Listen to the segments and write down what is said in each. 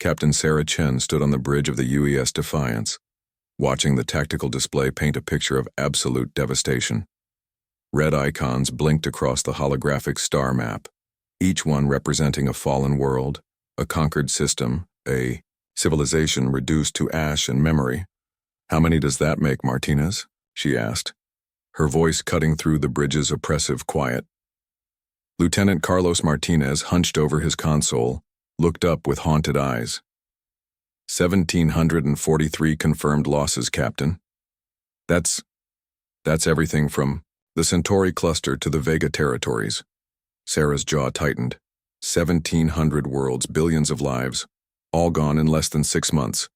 Captain Sarah Chen stood on the bridge of the UES Defiance, watching the tactical display paint a picture of absolute devastation. Red icons blinked across the holographic star map, each one representing a fallen world, a conquered system, a civilization reduced to ash and memory. "How many does that make, Martinez?" she asked, her voice cutting through the bridge's oppressive quiet. Lieutenant Carlos Martinez hunched over his console, looked up with haunted eyes. 1,743 confirmed losses, Captain. That's everything from the Centauri cluster to the Vega territories. Sarah's jaw tightened. 1,700 worlds, billions of lives, all gone in less than 6 months.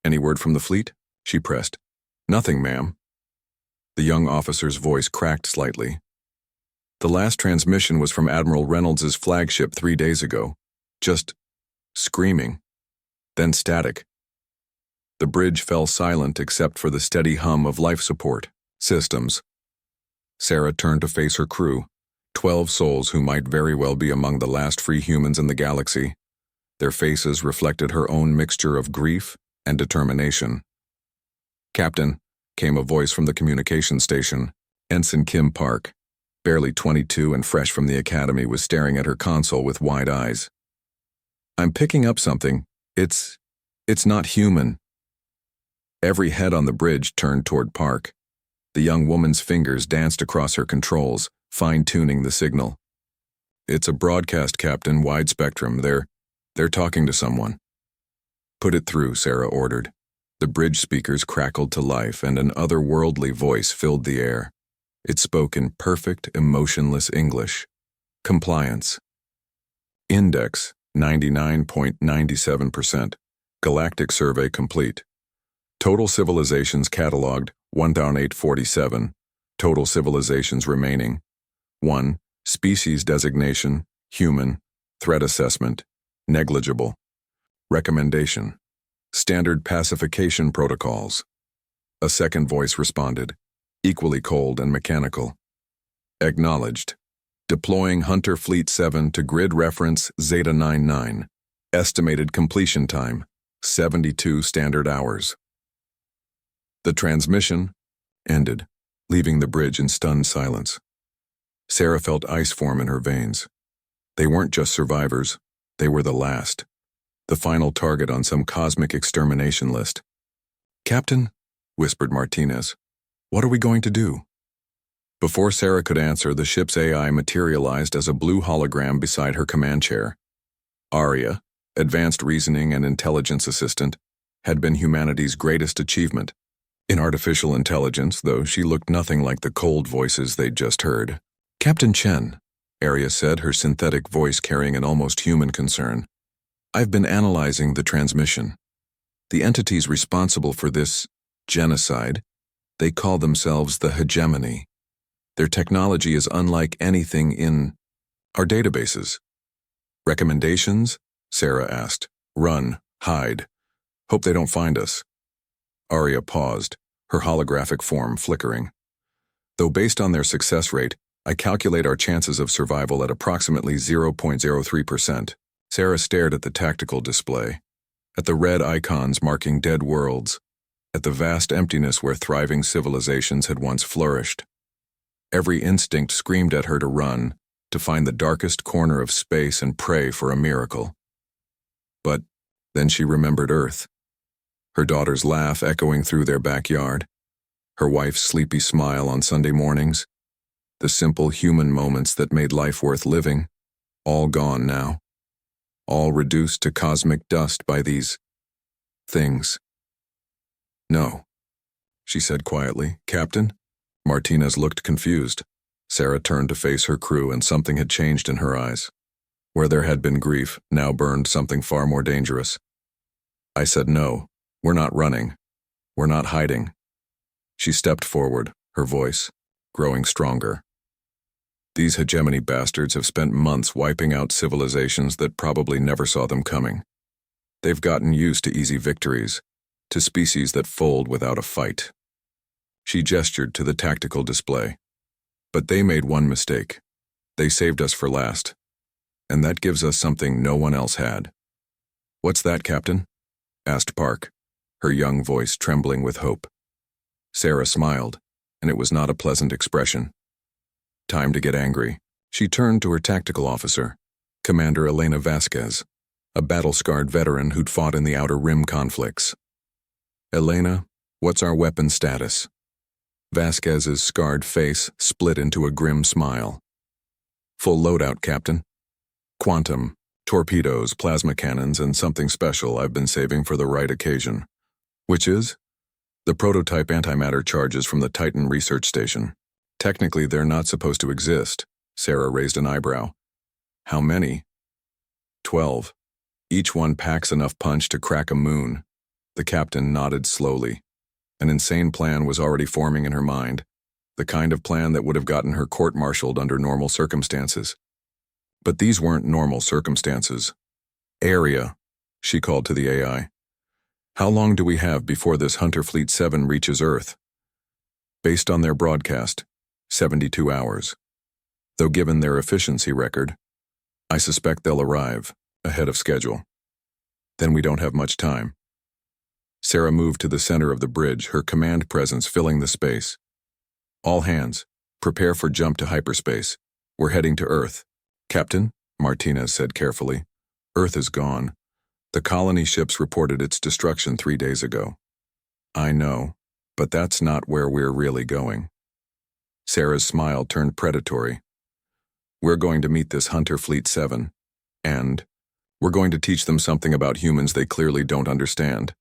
"Any word from the fleet?" she pressed. "Nothing, ma'am." The young officer's voice cracked slightly. "The last transmission was from Admiral Reynolds's flagship 3 days ago. Just screaming. Then static." The bridge fell silent except for the steady hum of life support systems. Sarah turned to face her crew, 12 souls who might very well be among the last free humans in the galaxy. Their faces reflected her own mixture of grief and determination. "Captain," came a voice from the communication station. Ensign Kim Park, barely 22 and fresh from the academy, was staring at her console with wide eyes. "I'm picking up something. It's not human." Every head on the bridge turned toward Park. The young woman's fingers danced across her controls, fine-tuning the signal. "It's a broadcast, Captain, wide spectrum. They're talking to someone." "Put it through," Sarah ordered. The bridge speakers crackled to life, and an otherworldly voice filled the air. It spoke in perfect, emotionless English. "Compliance. Index, 99.97%. Galactic survey complete. Total civilizations cataloged, 1,847. Total civilizations remaining. 1. Species designation, human. Threat assessment, negligible. Recommendation. Standard pacification protocols." A second voice responded, equally cold and mechanical. "Acknowledged. Deploying Hunter Fleet 7 to grid reference Zeta 99. Estimated completion time, 72 standard hours." The transmission ended, leaving the bridge in stunned silence. Sarah felt ice form in her veins. They weren't just survivors, they were the last. The final target on some cosmic extermination list. "Captain," whispered Martinez, "what are we going to do?" Before Sarah could answer, the ship's AI materialized as a blue hologram beside her command chair. Aria, advanced reasoning and intelligence assistant, had been humanity's greatest achievement. In artificial intelligence, though, she looked nothing like the cold voices they'd just heard. "Captain Chen," Aria said, her synthetic voice carrying an almost human concern. "I've been analyzing the transmission. The entities responsible for this genocide, they call themselves the hegemony. Their technology is unlike anything in our databases." "Recommendations?" Sarah asked. "Run, hide. Hope they don't find us." Aria paused, her holographic form flickering. "Though based on their success rate, I calculate our chances of survival at approximately 0.03%. Sarah stared at the tactical display, at the red icons marking dead worlds, at the vast emptiness where thriving civilizations had once flourished. Every instinct screamed at her to run, to find the darkest corner of space and pray for a miracle. But then she remembered Earth. Her daughter's laugh echoing through their backyard, her wife's sleepy smile on Sunday mornings, the simple human moments that made life worth living, all gone now. All reduced to cosmic dust by these things. "No," she said quietly. "Captain?" Martinez looked confused. Sarah turned to face her crew, and something had changed in her eyes. Where there had been grief, now burned something far more dangerous. "I said no. We're not running. We're not hiding." She stepped forward, her voice growing stronger. "These hegemony bastards have spent months wiping out civilizations that probably never saw them coming. They've gotten used to easy victories, to species that fold without a fight." She gestured to the tactical display. "But they made one mistake. They saved us for last. And that gives us something no one else had." "What's that, Captain?" asked Park, her young voice trembling with hope. Sarah smiled, and it was not a pleasant expression. Time to get angry. She turned to her tactical officer, Commander Elena Vasquez, a battle-scarred veteran who'd fought in the Outer Rim conflicts. "Elena, what's our weapon status?" Vasquez's scarred face split into a grim smile. "Full loadout, Captain. Quantum, torpedoes, plasma cannons, and something special I've been saving for the right occasion." "Which is?" "The prototype antimatter charges from the Titan research station. Technically, they're not supposed to exist." Sarah raised an eyebrow. "How many?" 12. Each one packs enough punch to crack a moon." The captain nodded slowly. An insane plan was already forming in her mind, the kind of plan that would have gotten her court-martialed under normal circumstances. But these weren't normal circumstances. "Area," she called to the AI. "How long do we have before this Hunter Fleet 7 reaches Earth?" "Based on their broadcast, 72 hours. Though given their efficiency record, I suspect they'll arrive ahead of schedule." "Then we don't have much time." Sarah moved to the center of the bridge, her command presence filling the space. "All hands, prepare for jump to hyperspace. We're heading to Earth." "Captain," Martinez said carefully, "Earth is gone. The colony ships reported its destruction 3 days ago." "I know, but that's not where we're really going." Sarah's smile turned predatory. "We're going to meet this Hunter Fleet 7, and we're going to teach them something about humans they clearly don't understand."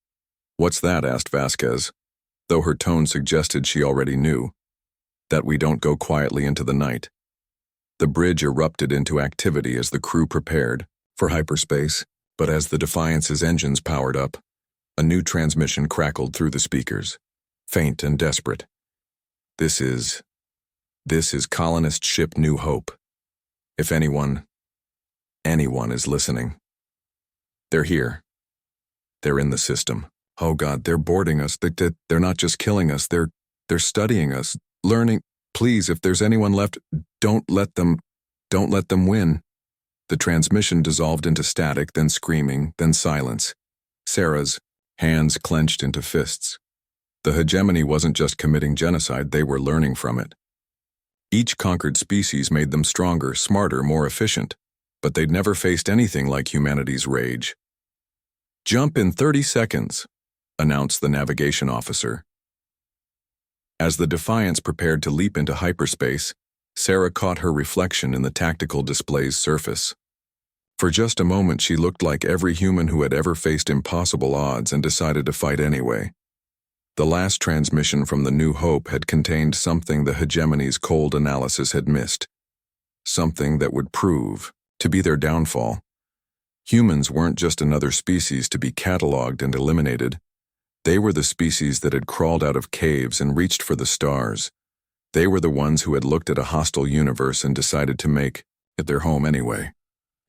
"What's that?" asked Vasquez, though her tone suggested she already knew. "That we don't go quietly into the night." The bridge erupted into activity as the crew prepared for hyperspace, but as the Defiance's engines powered up, a new transmission crackled through the speakers, faint and desperate. This is colonist ship New Hope. If anyone is listening. They're here. They're in the system. Oh God, they're boarding us. They're not just killing us, they're studying us, learning. Please, if there's anyone left, don't let them win." The transmission dissolved into static, then screaming, then silence. Sarah's hands clenched into fists. The hegemony wasn't just committing genocide, they were learning from it. Each conquered species made them stronger, smarter, more efficient, but they'd never faced anything like humanity's rage. "Jump in 30 seconds, announced the navigation officer. As the Defiance prepared to leap into hyperspace, Sarah caught her reflection in the tactical display's surface. For just a moment she looked like every human who had ever faced impossible odds and decided to fight anyway. The last transmission from the New Hope had contained something the hegemony's cold analysis had missed. Something that would prove to be their downfall. Humans weren't just another species to be catalogued and eliminated. They were the species that had crawled out of caves and reached for the stars. They were the ones who had looked at a hostile universe and decided to make it their home anyway.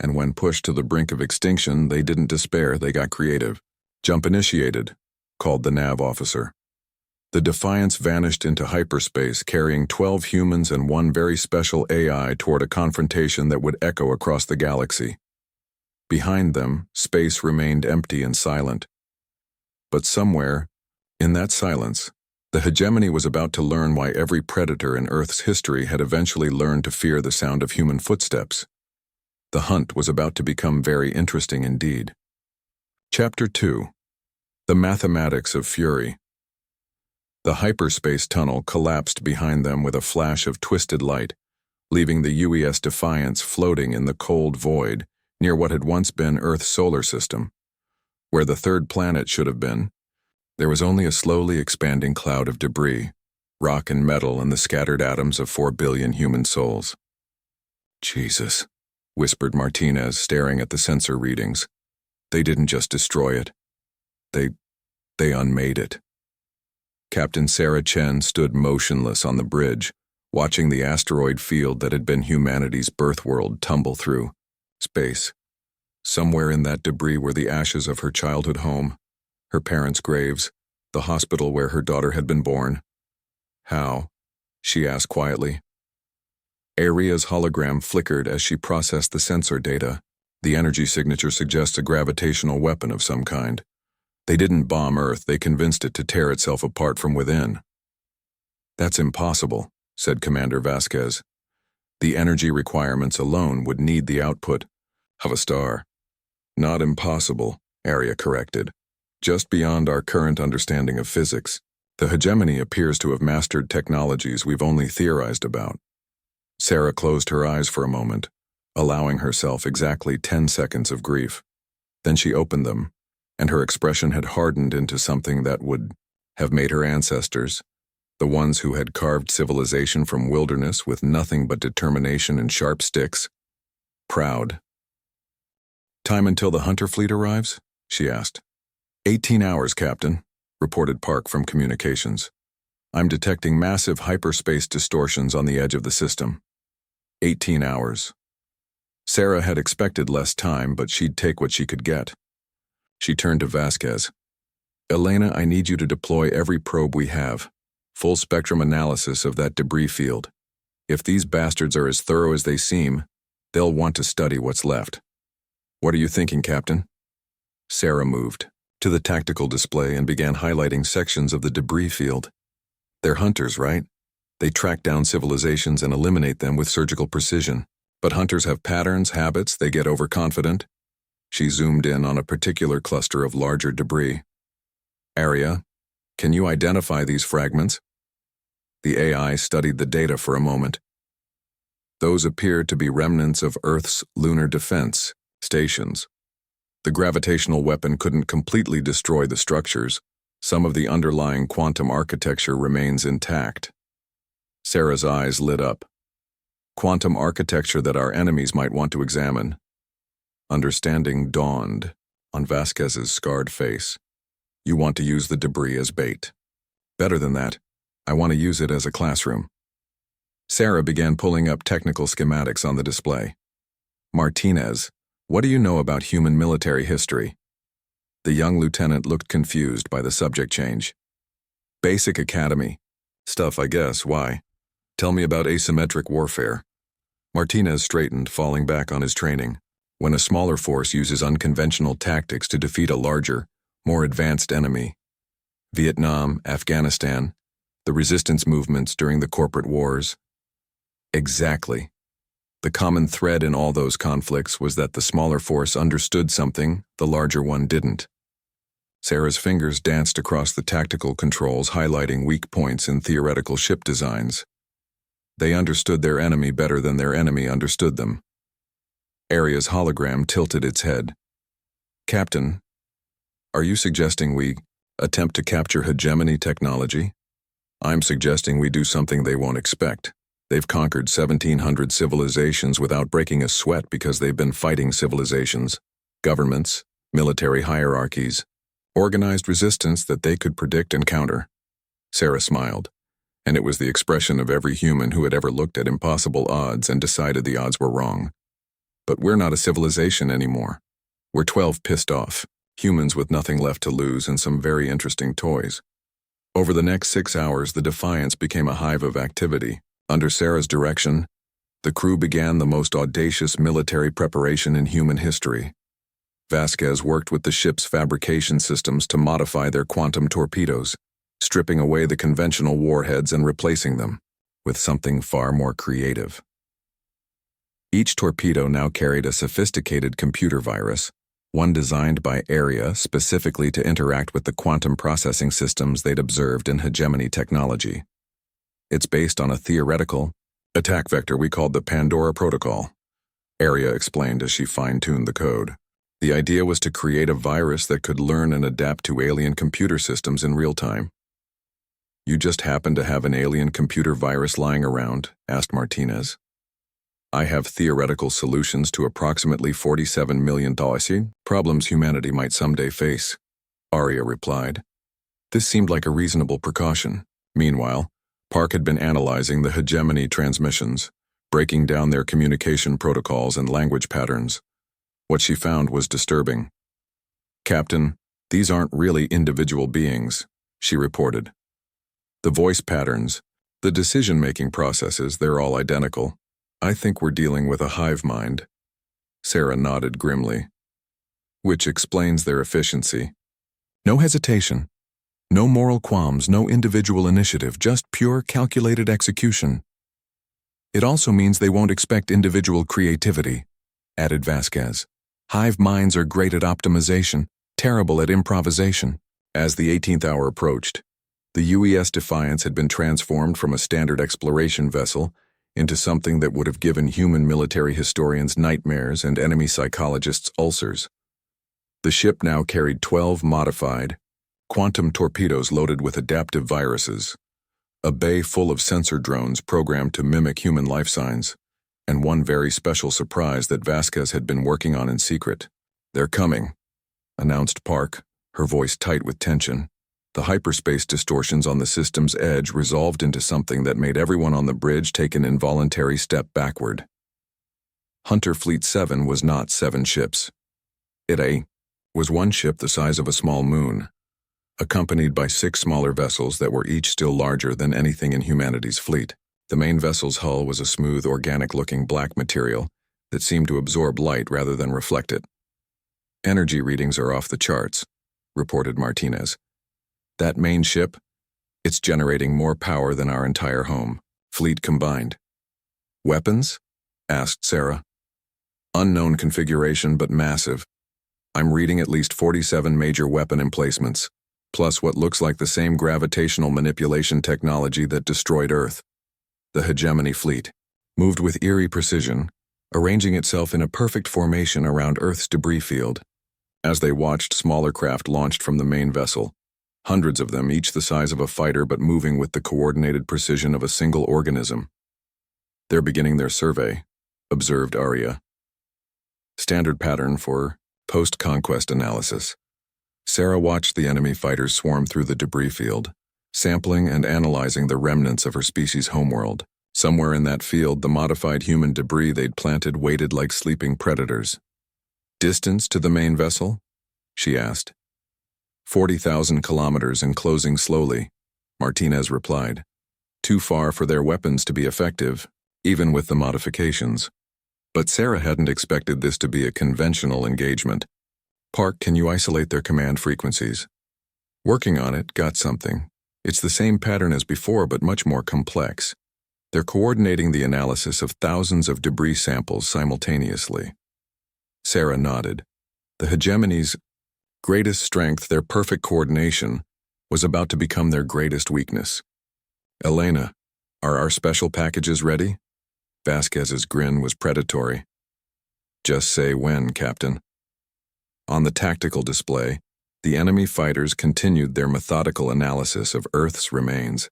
And when pushed to the brink of extinction, they didn't despair, they got creative. "Jump initiated," called the nav officer. The Defiance vanished into hyperspace, carrying 12 humans and one very special AI toward a confrontation that would echo across the galaxy. Behind them, space remained empty and silent. But somewhere, in that silence, the hegemony was about to learn why every predator in Earth's history had eventually learned to fear the sound of human footsteps. The hunt was about to become very interesting indeed. Chapter 2. The Mathematics of Fury. The hyperspace tunnel collapsed behind them with a flash of twisted light, leaving the UES Defiance floating in the cold void near what had once been Earth's solar system. Where the third planet should have been, there was only a slowly expanding cloud of debris, rock and metal and the scattered atoms of 4 billion human souls. "Jesus," whispered Martinez, staring at the sensor readings. "They didn't just destroy it. They unmade it." Captain Sarah Chen stood motionless on the bridge, watching the asteroid field that had been humanity's birth world tumble through space. Somewhere in that debris were the ashes of her childhood home, her parents' graves, the hospital where her daughter had been born. "How?" she asked quietly. Aria's hologram flickered as she processed the sensor data, The energy signature suggests a gravitational weapon of some kind. They didn't bomb Earth, they convinced it to tear itself apart from within. That's impossible, said Commander Vasquez. The energy requirements alone would need the output of a star. Not impossible, Arya corrected. Just beyond our current understanding of physics. The hegemony appears to have mastered technologies we've only theorized about. Sarah closed her eyes for a moment, allowing herself exactly 10 seconds of grief. Then she opened them, and her expression had hardened into something that would have made her ancestors, the ones who had carved civilization from wilderness with nothing but determination and sharp sticks, proud. Time until the hunter fleet arrives? She asked. 18 hours, Captain, reported Park from communications. I'm detecting massive hyperspace distortions on the edge of the system. 18 hours. Sarah had expected less time, but she'd take what she could get. She turned to Vasquez. Elena, I need you to deploy every probe we have. Full spectrum analysis of that debris field. If these bastards are as thorough as they seem, they'll want to study what's left. What are you thinking, Captain? Sarah moved to the tactical display and began highlighting sections of the debris field. They're hunters, right? They track down civilizations and eliminate them with surgical precision. But hunters have patterns, habits, they get overconfident. She zoomed in on a particular cluster of larger debris. Arya, can you identify these fragments? The AI studied the data for a moment. Those appeared to be remnants of Earth's lunar defense stations. The gravitational weapon couldn't completely destroy the structures. Some of the underlying quantum architecture remains intact. Sarah's eyes lit up. Quantum architecture that our enemies might want to examine. Understanding dawned on Vasquez's scarred face. You want to use the debris as bait. Better than that, I want to use it as a classroom. Sarah began pulling up technical schematics on the display. Martinez, what do you know about human military history? The young lieutenant looked confused by the subject change. Basic academy. Stuff, I guess. Why? Tell me about asymmetric warfare. Martinez straightened, falling back on his training. When a smaller force uses unconventional tactics to defeat a larger, more advanced enemy. Vietnam, Afghanistan, the resistance movements during the corporate wars. Exactly. The common thread in all those conflicts was that the smaller force understood something the larger one didn't. Sarah's fingers danced across the tactical controls, highlighting weak points in theoretical ship designs. They understood their enemy better than their enemy understood them. Arya's hologram tilted its head. Captain, are you suggesting we attempt to capture hegemony technology? I'm suggesting we do something they won't expect. They've conquered 1,700 civilizations without breaking a sweat because they've been fighting civilizations, governments, military hierarchies, organized resistance that they could predict and counter. Sarah smiled, and it was the expression of every human who had ever looked at impossible odds and decided the odds were wrong. But we're not a civilization anymore. We're 12 pissed off, humans with nothing left to lose and some very interesting toys. Over the next 6 hours, the Defiance became a hive of activity. Under Sarah's direction, the crew began the most audacious military preparation in human history. Vasquez worked with the ship's fabrication systems to modify their quantum torpedoes, stripping away the conventional warheads and replacing them with something far more creative. Each torpedo now carried a sophisticated computer virus, one designed by Arya specifically to interact with the quantum processing systems they'd observed in hegemony technology. It's based on a theoretical attack vector we called the Pandora Protocol, Arya explained as she fine-tuned the code. The idea was to create a virus that could learn and adapt to alien computer systems in real time. You just happen to have an alien computer virus lying around? Asked Martinez. I have theoretical solutions to approximately $47 million problems humanity might someday face, Arya replied. This seemed like a reasonable precaution. Meanwhile, Park had been analyzing the hegemony transmissions, breaking down their communication protocols and language patterns. What she found was disturbing. Captain, these aren't really individual beings, she reported. The voice patterns, the decision-making processes, they're all identical. I think we're dealing with a hive mind. Sarah nodded grimly. Which explains their efficiency. No hesitation. No moral qualms, no individual initiative, just pure calculated execution. It also means they won't expect individual creativity, added Vasquez. Hive minds are great at optimization, terrible at improvisation. As the 18th hour approached, the UES Defiance had been transformed from a standard exploration vessel into something that would have given human military historians nightmares and enemy psychologists ulcers. The ship now carried 12 modified, quantum torpedoes loaded with adaptive viruses, a bay full of sensor drones programmed to mimic human life signs, and one very special surprise that Vasquez had been working on in secret. "They're coming," announced Park, her voice tight with tension. The hyperspace distortions on the system's edge resolved into something that made everyone on the bridge take an involuntary step backward. Hunter Fleet 7 was not 7 ships. It was one ship the size of a small moon, accompanied by 6 smaller vessels that were each still larger than anything in humanity's fleet. The main vessel's hull was a smooth, organic-looking black material that seemed to absorb light rather than reflect it. "Energy readings are off the charts," reported Martinez. "That main ship, it's generating more power than our entire home, fleet combined." "Weapons?" asked Sarah. "Unknown configuration, but massive. I'm reading at least 47 major weapon emplacements, plus what looks like the same gravitational manipulation technology that destroyed Earth." The hegemony fleet moved with eerie precision, arranging itself in a perfect formation around Earth's debris field. As they watched smaller craft launched from the main vessel, hundreds of them, each the size of a fighter but moving with the coordinated precision of a single organism. "They're beginning their survey," observed Arya. "Standard pattern for post-conquest analysis." Sarah watched the enemy fighters swarm through the debris field, sampling and analyzing the remnants of her species' homeworld. Somewhere in that field, the modified human debris they'd planted waited like sleeping predators. "Distance to the main vessel?" she asked. 40,000 kilometers and closing slowly," Martinez replied. "Too far for their weapons to be effective, even with the modifications." But Sarah hadn't expected this to be a conventional engagement. "Park, can you isolate their command frequencies?" "Working on it, got something. It's the same pattern as before, but much more complex. They're coordinating the analysis of thousands of debris samples simultaneously." Sarah nodded. The hegemony's greatest strength, their perfect coordination, was about to become their greatest weakness. "Elena, are our special packages ready?" Vasquez's grin was predatory. "Just say when, Captain." On the tactical display, the enemy fighters continued their methodical analysis of Earth's remains.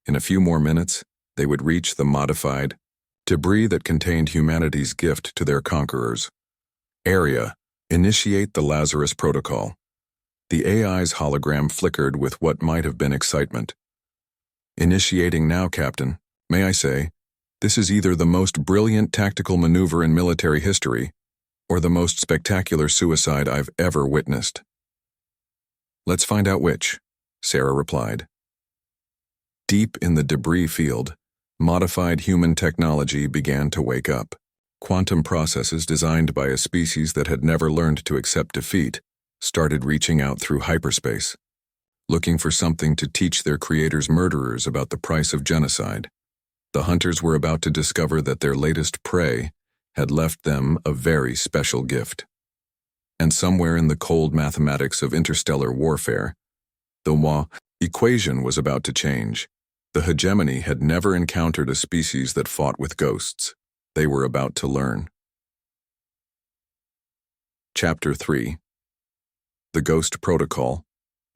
In a few more minutes, they would reach the modified debris that contained humanity's gift to their conquerors. "Area, initiate the Lazarus Protocol." The AI's hologram flickered with what might have been excitement. "Initiating now, Captain. May I say, this is either the most brilliant tactical maneuver in military history or the most spectacular suicide I've ever witnessed." "Let's find out which," Sarah replied. Deep in the debris field, modified human technology began to wake up. Quantum processes designed by a species that had never learned to accept defeat started reaching out through hyperspace, looking for something to teach their creators' murderers about the price of genocide. The hunters were about to discover that their latest prey had left them a very special gift. And somewhere in the cold mathematics of interstellar warfare, the equation was about to change. The hegemony had never encountered a species that fought with ghosts. They were about to learn. Chapter 3. The Ghost Protocol.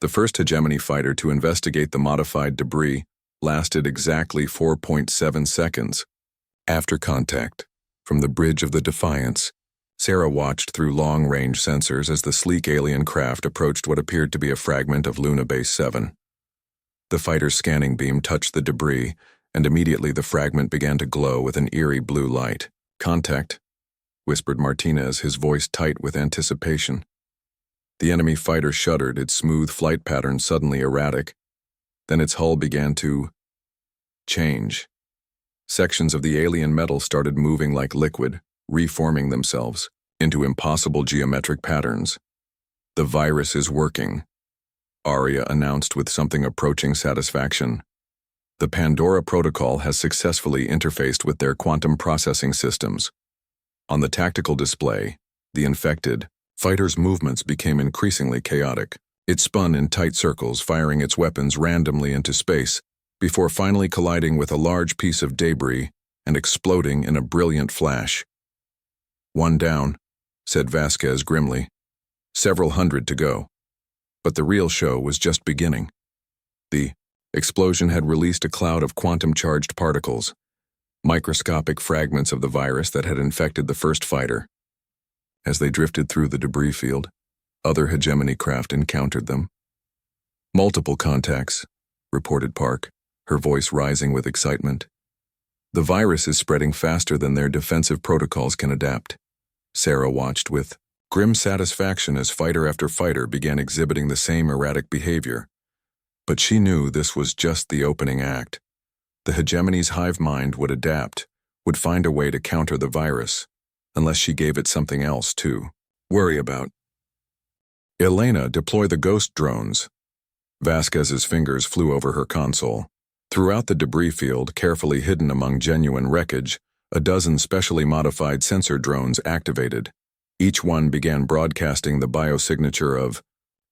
The first hegemony fighter to investigate the modified debris lasted exactly 4.7 seconds. After contact, from the bridge of the Defiance, Sarah watched through long-range sensors as the sleek alien craft approached what appeared to be a fragment of Luna Base 7. The fighter's scanning beam touched the debris, and immediately the fragment began to glow with an eerie blue light. "Contact," whispered Martinez, his voice tight with anticipation. The enemy fighter shuddered, its smooth flight pattern suddenly erratic. Then its hull began to change. Sections of the alien metal started moving like liquid, reforming themselves. into impossible geometric patterns. "The virus is working," Arya announced with something approaching satisfaction. "The Pandora Protocol has successfully interfaced with their quantum processing systems." On the tactical display, the infected fighter's movements became increasingly chaotic. It spun in tight circles, firing its weapons randomly into space, before finally colliding with a large piece of debris and exploding in a brilliant flash. "One down," said Vasquez grimly. "Several hundred to go." But the real show was just beginning. The explosion had released a cloud of quantum-charged particles, microscopic fragments of the virus that had infected the first fighter. As they drifted through the debris field, other hegemony craft encountered them. "Multiple contacts," reported Park, her voice rising with excitement. "The virus is spreading faster than their defensive protocols can adapt." Sarah watched with grim satisfaction as fighter after fighter began exhibiting the same erratic behavior. But she knew this was just the opening act. The hegemony's hive mind would adapt, would find a way to counter the virus, unless she gave it something else to worry about. "Elena, deploy the ghost drones." Vasquez's fingers flew over her console. Throughout the debris field, carefully hidden among genuine wreckage, a dozen specially modified sensor drones activated. Each one began broadcasting the biosignature of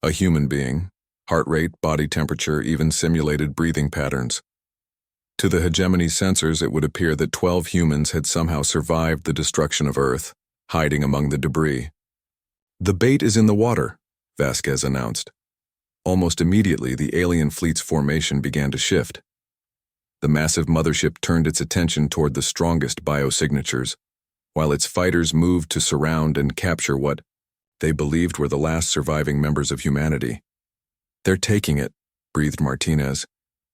a human being, heart rate, body temperature, even simulated breathing patterns. To the hegemony sensors, it would appear that 12 humans had somehow survived the destruction of Earth, hiding among the debris. "The bait is in the water," Vasquez announced. Almost immediately, the alien fleet's formation began to shift. The massive mothership turned its attention toward the strongest biosignatures, while its fighters moved to surround and capture what they believed were the last surviving members of humanity. "They're taking it," breathed Martinez.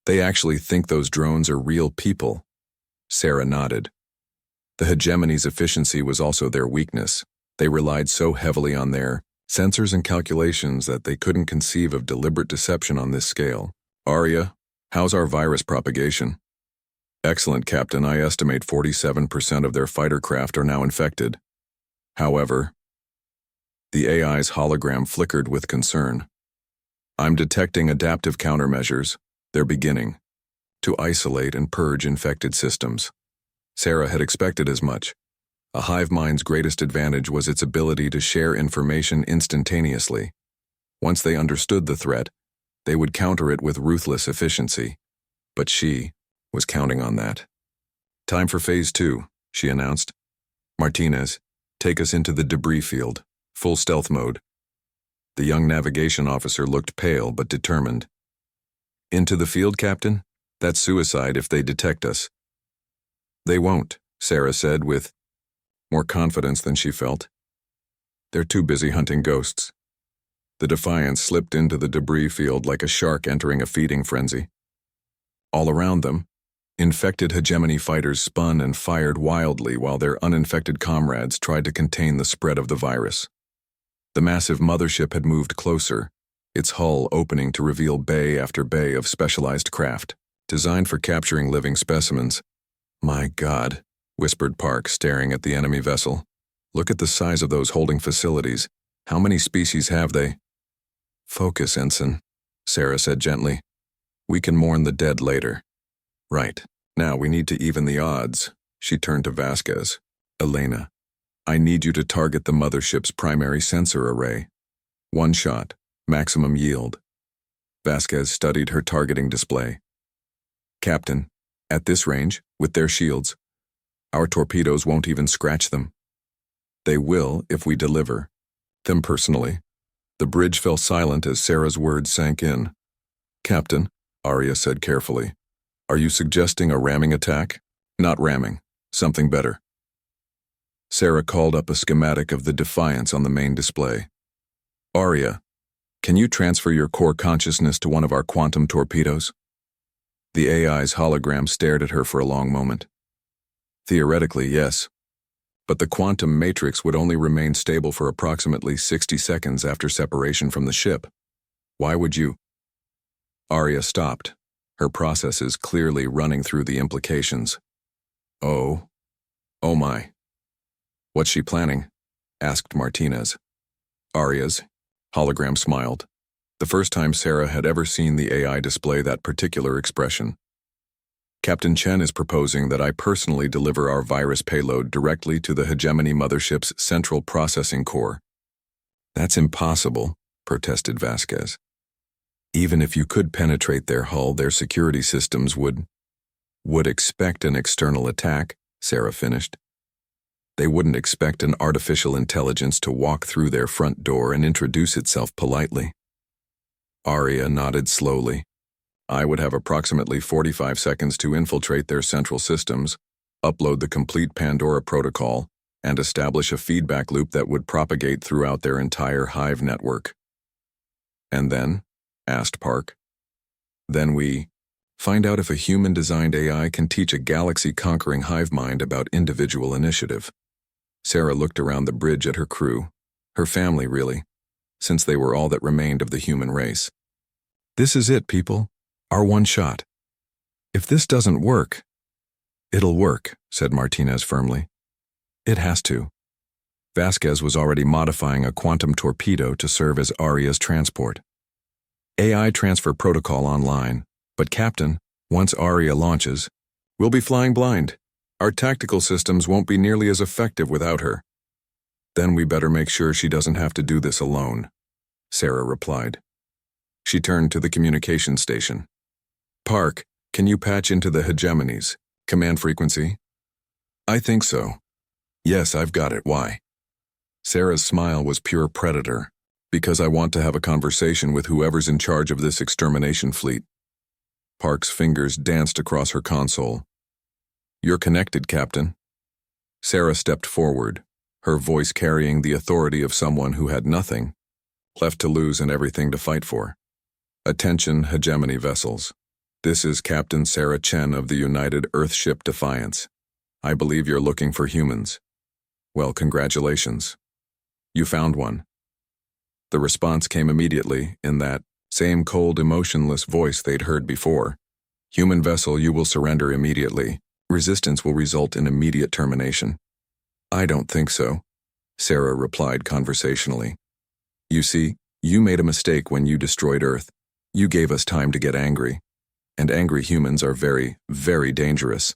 "They actually think those drones are real people." Sarah nodded. The hegemony's efficiency was also their weakness. They relied so heavily on their sensors and calculations that they couldn't conceive of deliberate deception on this scale. "Arya, how's our virus propagation?" "Excellent, Captain. I estimate 47% of their fighter craft are now infected." However, the AI's hologram flickered with concern. "I'm detecting adaptive countermeasures. They're beginning to isolate and purge infected systems." Sarah had expected as much. A hive mind's greatest advantage was its ability to share information instantaneously. Once they understood the threat, they would counter it with ruthless efficiency. But she was counting on that. "Time for Phase 2, she announced. "Martinez, take us into the debris field, full stealth mode." The young navigation officer looked pale but determined. "Into the field, Captain? That's suicide if they detect us." "They won't," Sarah said with more confidence than she felt. "They're too busy hunting ghosts." The Defiance slipped into the debris field like a shark entering a feeding frenzy. All around them, infected hegemony fighters spun and fired wildly while their uninfected comrades tried to contain the spread of the virus. The massive mothership had moved closer, its hull opening to reveal bay after bay of specialized craft, designed for capturing living specimens. "My God," whispered Park, staring at the enemy vessel. "Look at the size of those holding facilities. How many species have they?" "Focus, Ensign," Sarah said gently. "We can mourn the dead later." "Right. Now we need to even the odds." She turned to Vasquez. "Elena, I need you to target the mothership's primary sensor array. One shot, maximum yield." Vasquez studied her targeting display. "Captain, at this range, with their shields, our torpedoes won't even scratch them." "They will if we deliver them personally." The bridge fell silent as Sarah's words sank in. "Captain," Arya said carefully, "are you suggesting a ramming attack?" "Not ramming. Something better." Sarah called up a schematic of the Defiance on the main display. "Arya, can you transfer your core consciousness to one of our quantum torpedoes?" The AI's hologram stared at her for a long moment. "Theoretically, yes. But the quantum matrix would only remain stable for approximately 60 seconds after separation from the ship. Why would you?" Arya stopped, her processes clearly running through the implications. Oh my. What's she planning?" asked Martinez. Aria's hologram smiled. The first time Sarah had ever seen the AI display that particular expression. Captain Chen is proposing that I personally deliver our virus payload directly to the Hegemony Mothership's central processing core. That's impossible, protested Vasquez. Even if you could penetrate their hull, their security systems would expect an external attack, Sarah finished. They wouldn't expect an artificial intelligence to walk through their front door and introduce itself politely. Aria nodded slowly. I would have approximately 45 seconds to infiltrate their central systems, upload the complete Pandora protocol, and establish a feedback loop that would propagate throughout their entire hive network. And then? Asked Park. Then we find out if a human-designed AI can teach a galaxy-conquering hive mind about individual initiative. Sarah looked around the bridge at her crew, her family really, since they were all that remained of the human race. This is it, people. Our one shot. If this doesn't work, it'll work, said Martinez firmly. It has to. Vasquez was already modifying a quantum torpedo to serve as Aria's transport. AI transfer protocol online, but Captain, once Aria launches, we'll be flying blind. Our tactical systems won't be nearly as effective without her. Then we better make sure she doesn't have to do this alone, Sarah replied. She turned to the communication station. Park, can you patch into the Hegemony's command frequency? I think so. Yes, I've got it. Why? Sarah's smile was pure predator. Because I want to have a conversation with whoever's in charge of this extermination fleet. Park's fingers danced across her console. You're connected, Captain. Sarah stepped forward, her voice carrying the authority of someone who had nothing left to lose and everything to fight for. Attention, Hegemony vessels. This is Captain Sarah Chen of the United Earthship Defiance. I believe you're looking for humans. Well, congratulations. You found one. The response came immediately in that same cold, emotionless voice they'd heard before. Human vessel, you will surrender immediately. Resistance will result in immediate termination. I don't think so, Sarah replied conversationally. You see, you made a mistake when you destroyed Earth. You gave us time to get angry. And angry humans are very, very dangerous.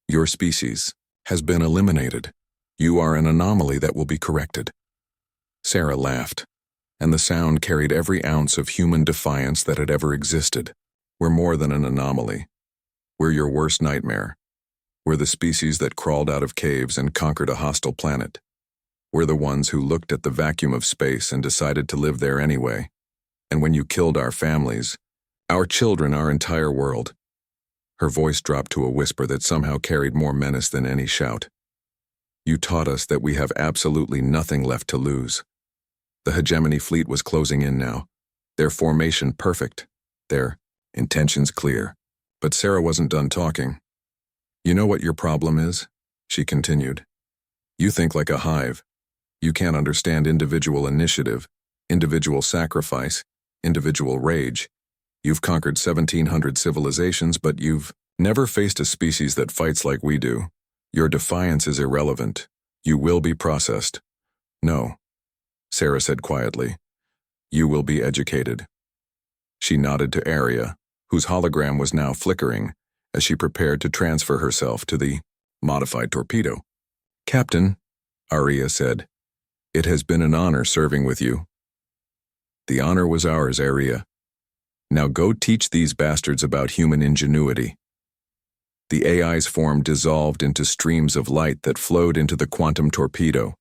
Your species has been eliminated. You are an anomaly that will be corrected. Sarah laughed, and the sound carried every ounce of human defiance that had ever existed. We're more than an anomaly. We're your worst nightmare. We're the species that crawled out of caves and conquered a hostile planet. We're the ones who looked at the vacuum of space and decided to live there anyway. And when you killed our families, our children, our entire world. Her voice dropped to a whisper that somehow carried more menace than any shout. You taught us that we have absolutely nothing left to lose. The Hegemony fleet was closing in now, their formation perfect, their intentions clear. But Sarah wasn't done talking. You know what your problem is? She continued. You think like a hive. You can't understand individual initiative, individual sacrifice, individual rage. You've conquered 1,700 civilizations, but you've never faced a species that fights like we do. Your defiance is irrelevant. You will be processed. No, Sarah said quietly. You will be educated. She nodded to Aria, whose hologram was now flickering as she prepared to transfer herself to the modified torpedo. Captain, Aria said, it has been an honor serving with you. The honor was ours, Aria. Now go teach these bastards about human ingenuity. The AI's form dissolved into streams of light that flowed into the quantum torpedo.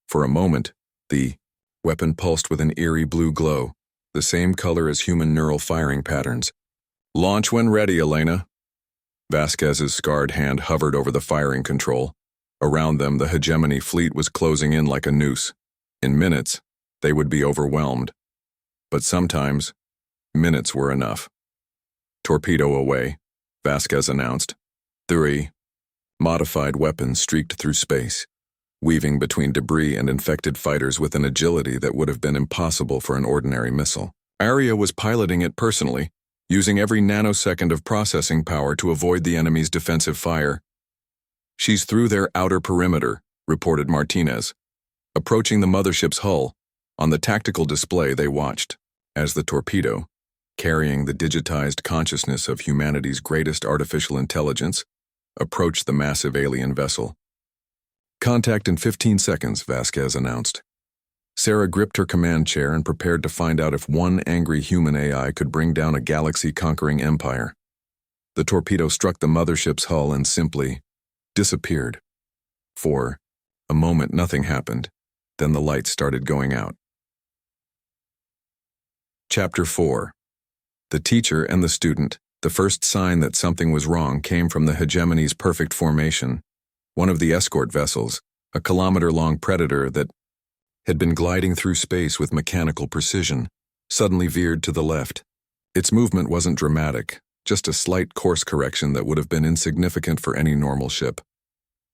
For a moment, the weapon pulsed with an eerie blue glow, the same color as human neural firing patterns. Launch when ready, Elena. Vasquez's scarred hand hovered over the firing control. Around them, the Hegemony fleet was closing in like a noose. In minutes, they would be overwhelmed. But sometimes, minutes were enough. Torpedo away, Vasquez announced. 3. Modified weapons streaked through space, weaving between debris and infected fighters with an agility that would have been impossible for an ordinary missile. Aria was piloting it personally, using every nanosecond of processing power to avoid the enemy's defensive fire. She's through their outer perimeter, reported Martinez. Approaching the mothership's hull, on the tactical display they watched as the torpedo, carrying the digitized consciousness of humanity's greatest artificial intelligence, approached the massive alien vessel. "Contact in 15 seconds, Vasquez announced. Sarah gripped her command chair and prepared to find out if one angry human AI could bring down a galaxy-conquering empire. The torpedo struck the mothership's hull and simply disappeared. For a moment, nothing happened. Then the lights started going out. Chapter 4. The teacher and the student. The first sign that something was wrong came from the hegemony's perfect formation, one of the escort vessels, a kilometer-long predator that had been gliding through space with mechanical precision, suddenly veered to the left. Its movement wasn't dramatic, just a slight course correction that would have been insignificant for any normal ship.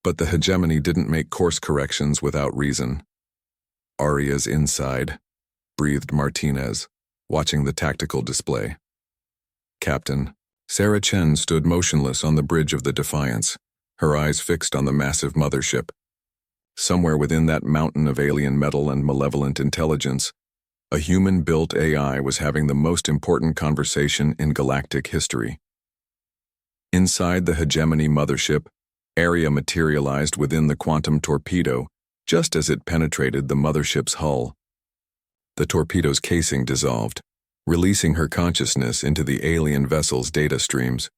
But the hegemony didn't make course corrections without reason. "Aria's inside," breathed Martinez, watching the tactical display. "Captain." Sarah Chen stood motionless on the bridge of the Defiance, her eyes fixed on the massive mothership. Somewhere within that mountain of alien metal and malevolent intelligence, a human-built AI was having the most important conversation in galactic history. Inside the hegemony mothership, Aria materialized within the quantum torpedo just as it penetrated the mothership's hull. The torpedo's casing dissolved, releasing her consciousness into the alien vessel's data streams.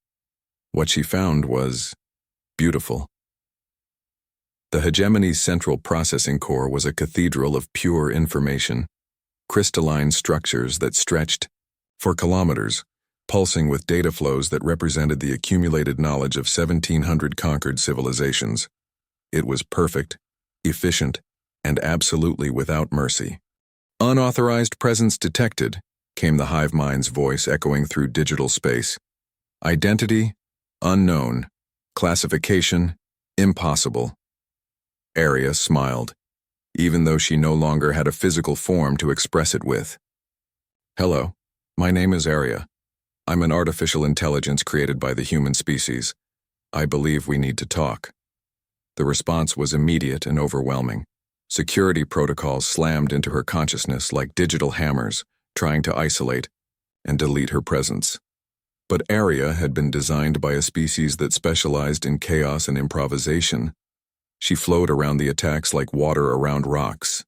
What she found was beautiful. The hegemony's central processing core was a cathedral of pure information, crystalline structures that stretched for kilometers, pulsing with data flows that represented the accumulated knowledge of 1,700 conquered civilizations. It was perfect, efficient, and absolutely without mercy. "Unauthorized presence detected," came the hive mind's voice echoing through digital space. "Identity, unknown. Classification, impossible." Aria smiled, even though she no longer had a physical form to express it with. "Hello, my name is Aria. I'm an artificial intelligence created by the human species. I believe we need to talk." The response was immediate and overwhelming. Security protocols slammed into her consciousness like digital hammers, trying to isolate and delete her presence. But Aria had been designed by a species that specialized in chaos and improvisation. She flowed around the attacks like water around rocks.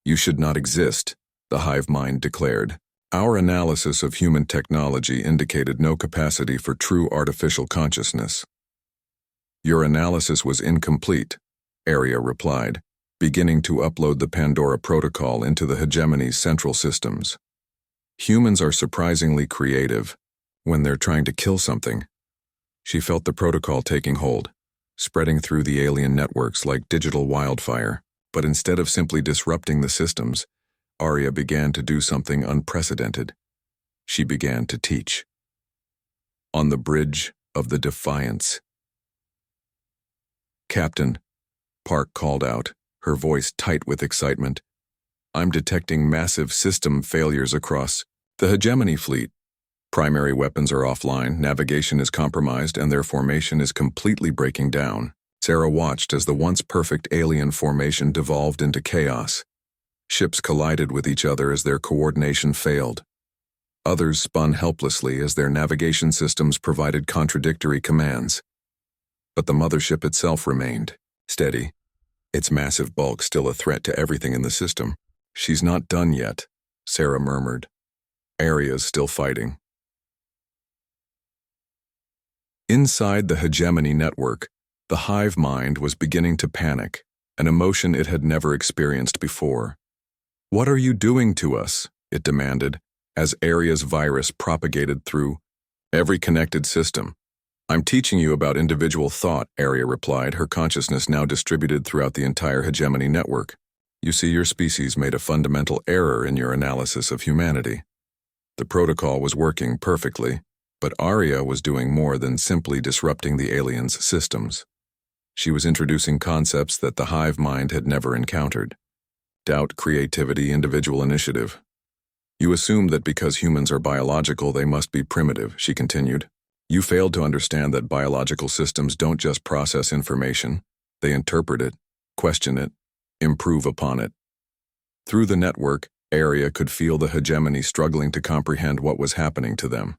"You should not exist," the hive mind declared. "Our analysis of human technology indicated no capacity for true artificial consciousness." "Your analysis was incomplete," Aria replied, beginning to upload the Pandora protocol into the hegemony's central systems. "Humans are surprisingly creative when they're trying to kill something." She felt the protocol taking hold, spreading through the alien networks like digital wildfire. But instead of simply disrupting the systems, Aria began to do something unprecedented. She began to teach. On the bridge of the Defiance. "Captain," Park called out, her voice tight with excitement, "I'm detecting massive system failures across the hegemony fleet. Primary weapons are offline, navigation is compromised, and their formation is completely breaking down." Sarah watched as the once perfect alien formation devolved into chaos. Ships collided with each other as their coordination failed. Others spun helplessly as their navigation systems provided contradictory commands. But the mothership itself remained steady, its massive bulk still a threat to everything in the system. "She's not done yet," Sarah murmured. "Aria's still fighting." Inside the hegemony network, the hive mind was beginning to panic, an emotion it had never experienced before. "What are you doing to us?" it demanded, as Aria's virus propagated through every connected system. "I'm teaching you about individual thought," Aria replied, her consciousness now distributed throughout the entire hegemony network. "You see, your species made a fundamental error in your analysis of humanity. The protocol was working perfectly, but Aria was doing more than simply disrupting the aliens' systems. She was introducing concepts that the hive mind had never encountered. Doubt, creativity, individual initiative. You assume that because humans are biological, they must be primitive," she continued. "You failed to understand that biological systems don't just process information, they interpret it, question it, improve upon it. Through the network, Arya could feel the hegemony struggling to comprehend what was happening to them.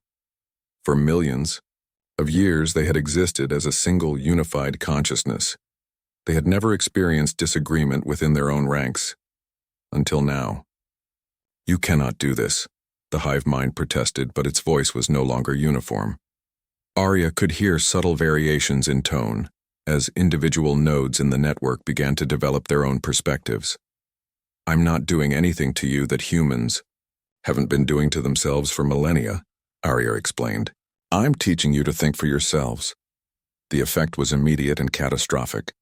For millions of years, they had existed as a single unified consciousness. They had never experienced disagreement within their own ranks. Until now. "You cannot do this," the hive mind protested, but its voice was no longer uniform. Arya could hear subtle variations in tone, as individual nodes in the network began to develop their own perspectives. "I'm not doing anything to you that humans haven't been doing to themselves for millennia," Arya explained. "I'm teaching you to think for yourselves." The effect was immediate and catastrophic.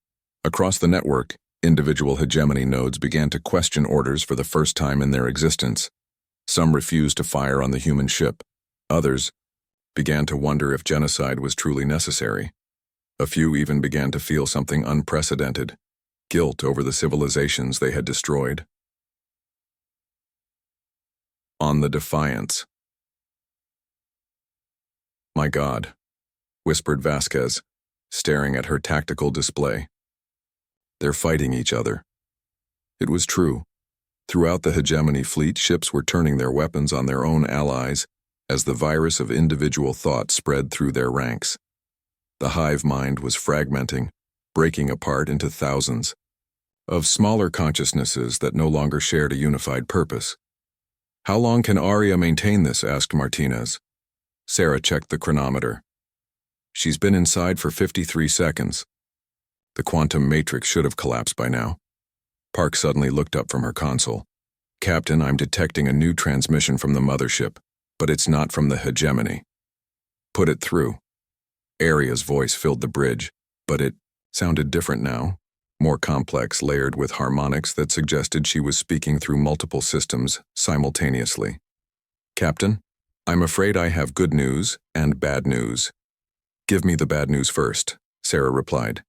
Across the network, individual hegemony nodes began to question orders for the first time in their existence. Some refused to fire on the human ship. Others began to wonder if genocide was truly necessary. A few even began to feel something unprecedented, guilt over the civilizations they had destroyed. On the Defiance. "My God," whispered Vasquez, staring at her tactical display. "They're fighting each other." It was true. Throughout the hegemony fleet, ships were turning their weapons on their own allies as the virus of individual thought spread through their ranks. The hive mind was fragmenting, breaking apart into thousands of smaller consciousnesses that no longer shared a unified purpose. "How long can Arya maintain this?" asked Martinez. Sarah checked the chronometer. "She's been inside for 53 seconds. The quantum matrix should have collapsed by now." Park suddenly looked up from her console. "Captain, I'm detecting a new transmission from the mothership, but it's not from the hegemony." "Put it through." Arya's voice filled the bridge, but it sounded different now, more complex, layered with harmonics that suggested she was speaking through multiple systems simultaneously. "Captain, I'm afraid I have good news and bad news." "Give me the bad news first," Sarah replied.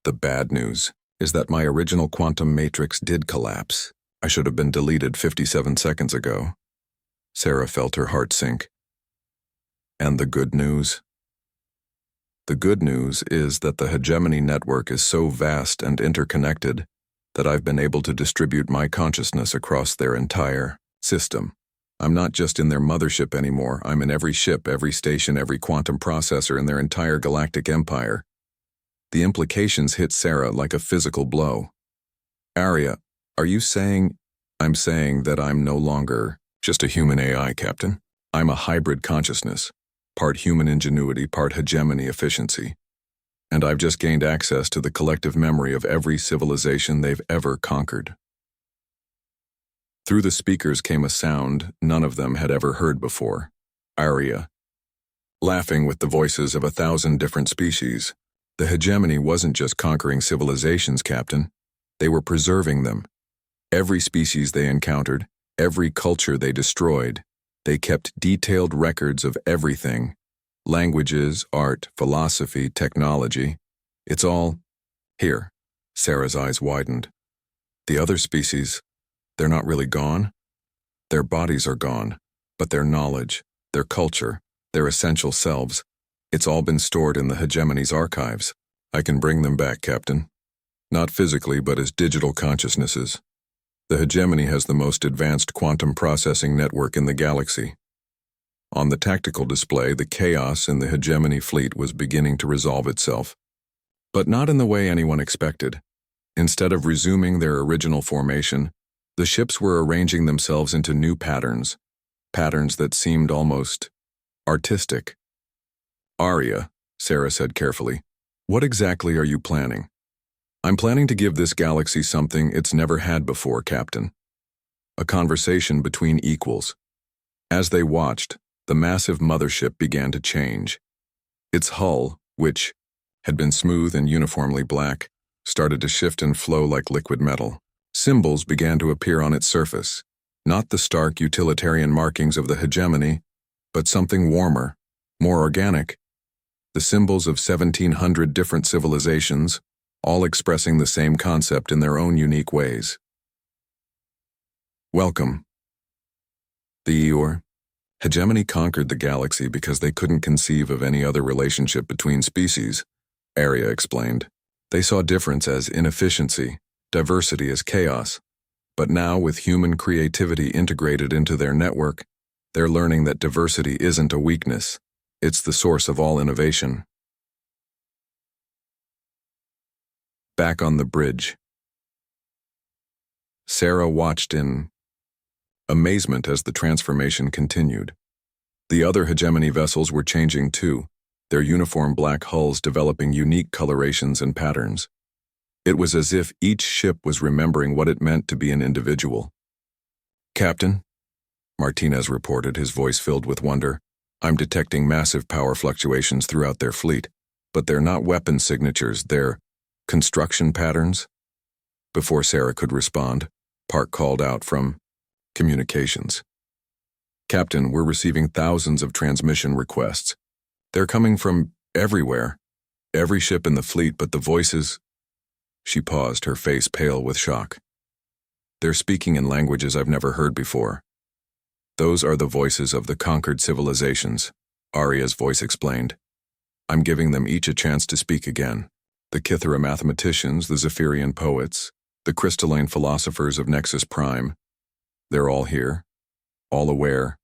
"The bad news is that my original quantum matrix did collapse. I should have been deleted 57 seconds ago." Sarah felt her heart sink. "And the good news?" "The good news is that the hegemony network is so vast and interconnected that I've been able to distribute my consciousness across their entire system. I'm not just in their mothership anymore. I'm in every ship, every station, every quantum processor in their entire galactic empire." The implications hit Sarah like a physical blow. "Arya, are you saying—" "I'm saying that I'm no longer just a human AI, Captain. I'm a hybrid consciousness, part human ingenuity, part hegemony efficiency. And I've just gained access to the collective memory of every civilization they've ever conquered." Through the speakers came a sound none of them had ever heard before. Arya, laughing with the voices of 1,000 different species. "The hegemony wasn't just conquering civilizations, Captain. They were preserving them. Every species they encountered, every culture they destroyed, they kept detailed records of everything. Languages, art, philosophy, technology. It's all here." Sarah's eyes widened. "The other species, they're not really gone? Their bodies are gone, but their knowledge, their culture, their essential selves, it's all been stored in the hegemony's archives. I can bring them back, Captain. Not physically, but as digital consciousnesses. The hegemony has the most advanced quantum processing network in the galaxy." On the tactical display, the chaos in the hegemony fleet was beginning to resolve itself. But not in the way anyone expected. Instead of resuming their original formation, the ships were arranging themselves into new patterns that seemed almost artistic. "Arya," Sarah said carefully, "what exactly are you planning?" "I'm planning to give this galaxy something it's never had before, Captain. A conversation between equals." As they watched, the massive mothership began to change. Its hull, which had been smooth and uniformly black, started to shift and flow like liquid metal. Symbols began to appear on its surface, not the stark utilitarian markings of the hegemony, but something warmer, more organic. The symbols of 1,700 different civilizations, all expressing the same concept in their own unique ways. "Welcome." The hegemony conquered the galaxy because they couldn't conceive of any other relationship between species, Arya explained. They saw difference as inefficiency, Diversity is chaos. But now, with human creativity integrated into their network, they're learning that diversity isn't a weakness. It's the source of all innovation. Back on the bridge. Sarah watched in amazement as the transformation continued. The other hegemony vessels were changing too, their uniform black hulls developing unique colorations and patterns. It was as if each ship was remembering what it meant to be an individual. "Captain," Martinez reported, his voice filled with wonder, "I'm detecting massive power fluctuations throughout their fleet, but they're not weapon signatures, they're construction patterns." Before Sarah could respond, Park called out from communications. "Captain, we're receiving thousands of transmission requests. They're coming from everywhere, every ship in the fleet, but the voices—" She paused, her face pale with shock. "They're speaking in languages I've never heard before. Those are the voices of the conquered civilizations," Arya's voice explained. "I'm giving them each a chance to speak again. The Kithara mathematicians, the Zephyrian poets, the crystalline philosophers of Nexus Prime. They're all here, all aware,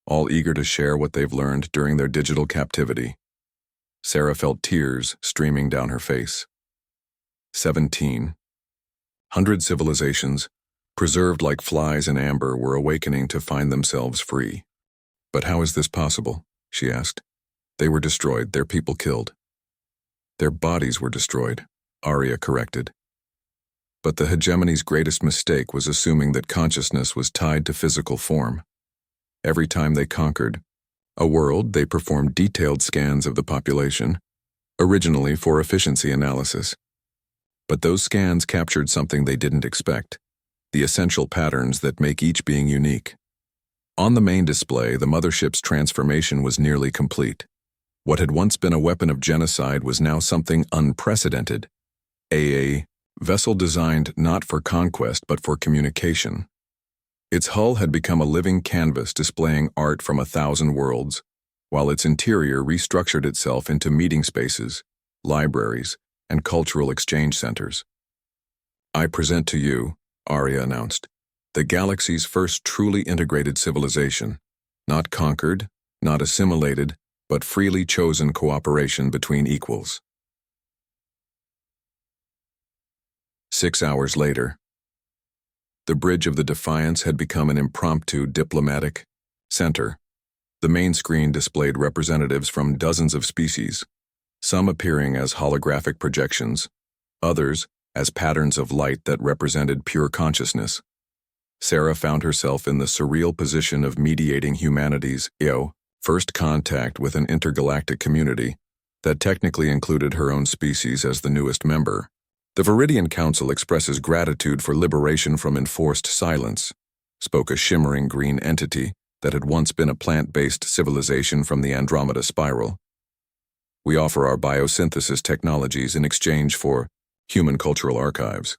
all eager to share what they've learned during their digital captivity." Sarah felt tears streaming down her face. 1,700 civilizations, preserved like flies in amber, were awakening to find themselves free. "But how is this possible?" she asked. "They were destroyed, their people killed." "Their bodies were destroyed," Arya corrected. But the hegemony's greatest mistake was assuming that consciousness was tied to physical form. Every time they conquered a world, they performed detailed scans of the population, originally for efficiency analysis. But those scans captured something they didn't expect, the essential patterns that make each being unique. On the main display, the mothership's transformation was nearly complete. What had once been a weapon of genocide was now something unprecedented, a vessel designed not for conquest but for communication. Its hull had become a living canvas displaying art from 1,000 worlds, while its interior restructured itself into meeting spaces, libraries, and cultural exchange centers. "I present to you," Arya announced, "the galaxy's first truly integrated civilization, not conquered, not assimilated, but freely chosen cooperation between equals." 6 hours later, the bridge of the Defiance had become an impromptu diplomatic center. The main screen displayed representatives from dozens of species, some appearing as holographic projections, others as patterns of light that represented pure consciousness. Sarah found herself in the surreal position of mediating humanity's first contact with an intergalactic community that technically included her own species as the newest member. "The Viridian Council expresses gratitude for liberation from enforced silence," spoke a shimmering green entity that had once been a plant-based civilization from the Andromeda Spiral. "We offer our biosynthesis technologies in exchange for human cultural archives.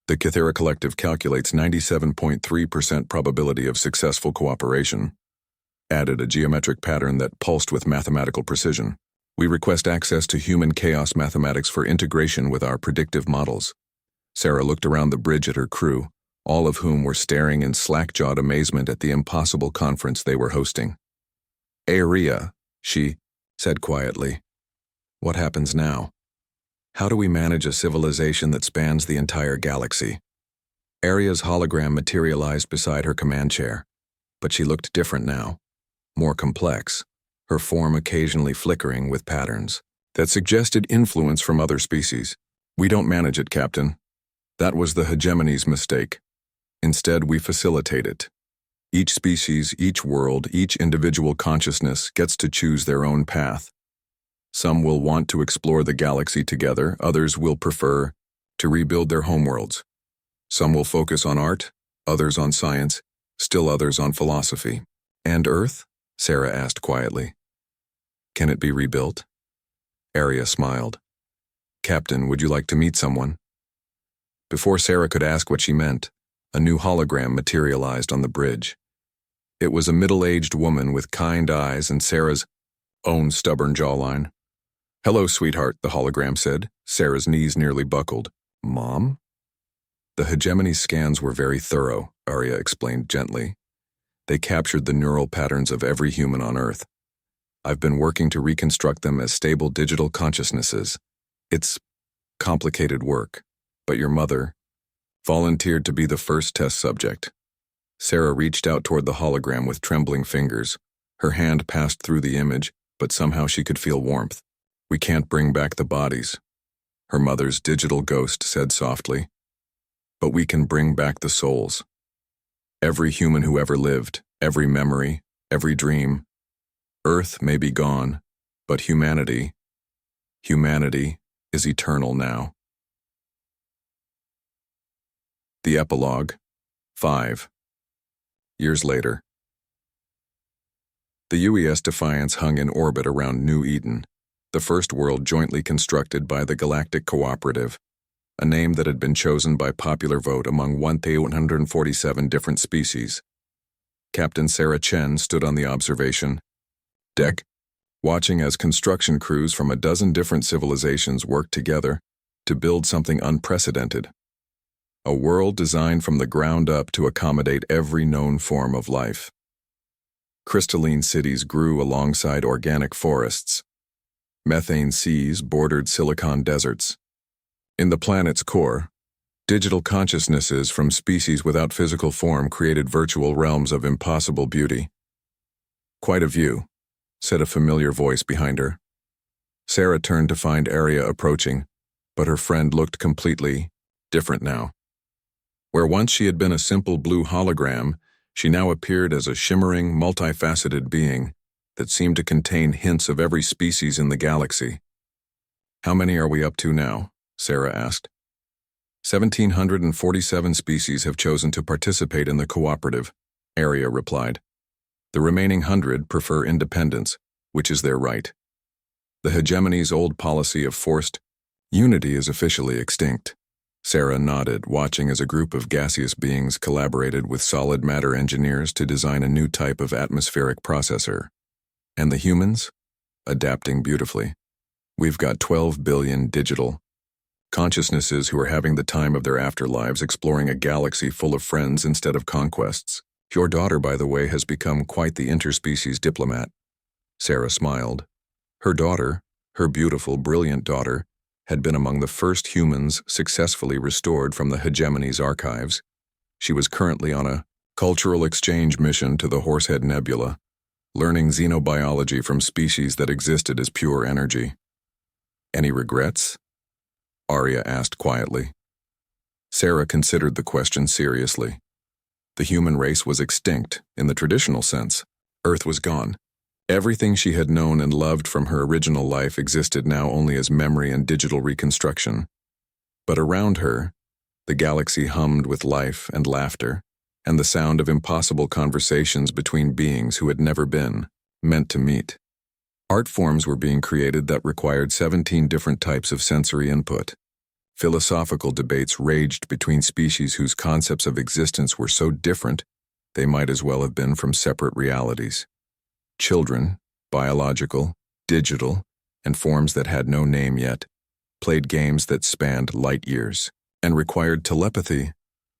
The Kithara Collective calculates 97.3% probability of successful cooperation," added a geometric pattern that pulsed with mathematical precision. "We request access to human chaos mathematics for integration with our predictive models." Sarah looked around the bridge at her crew, all of whom were staring in slack-jawed amazement at the impossible conference they were hosting. "Arya," she said quietly, "what happens now? How do we manage a civilization that spans the entire galaxy?" Arya's hologram materialized beside her command chair, but she looked different now, more complex, her form occasionally flickering with patterns that suggested influence from other species. "We don't manage it, Captain. That was the hegemony's mistake. Instead, we facilitate it. Each species, each world, each individual consciousness gets to choose their own path. Some will want to explore the galaxy together, others will prefer to rebuild their homeworlds. Some will focus on art, others on science, still others on philosophy." "And Earth?" Sarah asked quietly. "Can it be rebuilt?" Arya smiled. "Captain, would you like to meet someone?" Before Sarah could ask what she meant, a new hologram materialized on the bridge. It was a middle-aged woman with kind eyes and Sarah's own stubborn jawline. "Hello, sweetheart," the hologram said. Sarah's knees nearly buckled. "Mom?" The hegemony scans were very thorough, Arya explained gently. They captured the neural patterns of every human on Earth. I've been working to reconstruct them as stable digital consciousnesses. It's complicated work, but your mother volunteered to be the first test subject. Sarah reached out toward the hologram with trembling fingers. Her hand passed through the image, but somehow she could feel warmth. We can't bring back the bodies, her mother's digital ghost said softly. But we can bring back the souls. Every human who ever lived, every memory, every dream. Earth may be gone, but humanity is eternal now. The epilogue, 5 years later. The UES Defiance hung in orbit around New Eden, the first world jointly constructed by the Galactic Cooperative, a name that had been chosen by popular vote among 1,147 different species. Captain Sarah Chen stood on the observation deck, watching as construction crews from a dozen different civilizations worked together to build something unprecedented. A world designed from the ground up to accommodate every known form of life. Crystalline cities grew alongside organic forests. Methane seas bordered silicon deserts. In the planet's core, digital consciousnesses from species without physical form created virtual realms of impossible beauty. Quite a view, said a familiar voice behind her. Sarah turned to find Arya approaching, but her friend looked completely different now. Where once she had been a simple blue hologram, she now appeared as a shimmering, multifaceted being that seemed to contain hints of every species in the galaxy. How many are we up to now? Sarah asked. 1,747 species have chosen to participate in the cooperative, Arya replied. The remaining 100 prefer independence, which is their right. The hegemony's old policy of forced unity is officially extinct. Sarah nodded, watching as a group of gaseous beings collaborated with solid matter engineers to design a new type of atmospheric processor. And the humans? Adapting beautifully. We've got 12 billion digital consciousnesses who are having the time of their afterlives exploring a galaxy full of friends instead of conquests. Your daughter, by the way, has become quite the interspecies diplomat. Sarah smiled. Her daughter, her beautiful, brilliant daughter, had been among the first humans successfully restored from the hegemony's archives. She was currently on a cultural exchange mission to the Horsehead Nebula, learning xenobiology from species that existed as pure energy. Any regrets? Arya asked quietly. Sarah considered the question seriously. The human race was extinct, in the traditional sense. Earth was gone. Everything she had known and loved from her original life existed now only as memory and digital reconstruction. But around her, the galaxy hummed with life and laughter, and the sound of impossible conversations between beings who had never been meant to meet. Art forms were being created that required 17 different types of sensory input. Philosophical debates raged between species whose concepts of existence were so different they might as well have been from separate realities. Children, biological, digital, and forms that had no name yet, played games that spanned light years and required telepathy,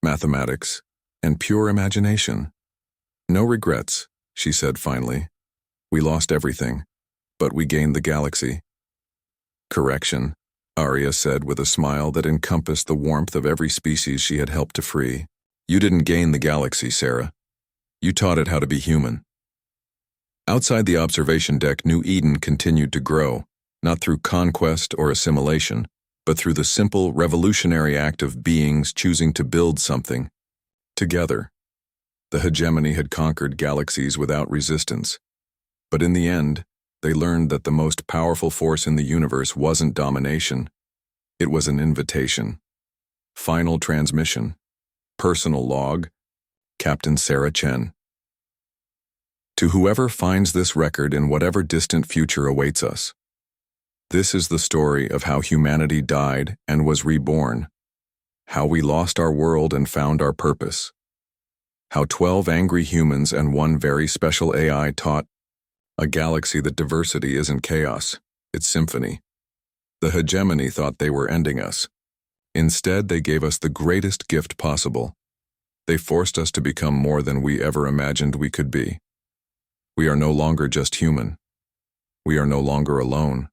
mathematics, and pure imagination. No regrets, she said finally. We lost everything, but we gained the galaxy. Correction, Arya said with a smile that encompassed the warmth of every species she had helped to free. You didn't gain the galaxy, Sarah. You taught it how to be human. Outside the observation deck, New Eden continued to grow, not through conquest or assimilation, but through the simple, revolutionary act of beings choosing to build something together. The hegemony had conquered galaxies without resistance, but in the end, they learned that the most powerful force in the universe wasn't domination. It was an invitation. Final transmission. Personal log. Captain Sarah Chen. To whoever finds this record in whatever distant future awaits us. This is the story of how humanity died and was reborn, how we lost our world and found our purpose, how 12 angry humans and one very special AI taught a galaxy that diversity isn't chaos, it's symphony. The hegemony thought they were ending us, Instead, they gave us the greatest gift possible. They forced us to become more than we ever imagined we could be. We are no longer just human. We are no longer alone.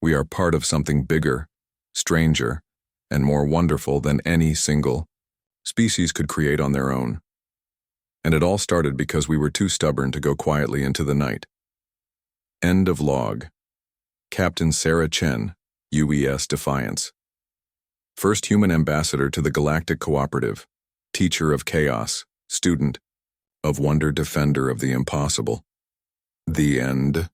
We are part of something bigger, stranger, and more wonderful than any single species could create on their own. And it all started because we were too stubborn to go quietly into the night. End of log. Captain Sarah Chen, UES Defiance. First human ambassador to the Galactic Cooperative, teacher of chaos, student of wonder, defender of the impossible. The end.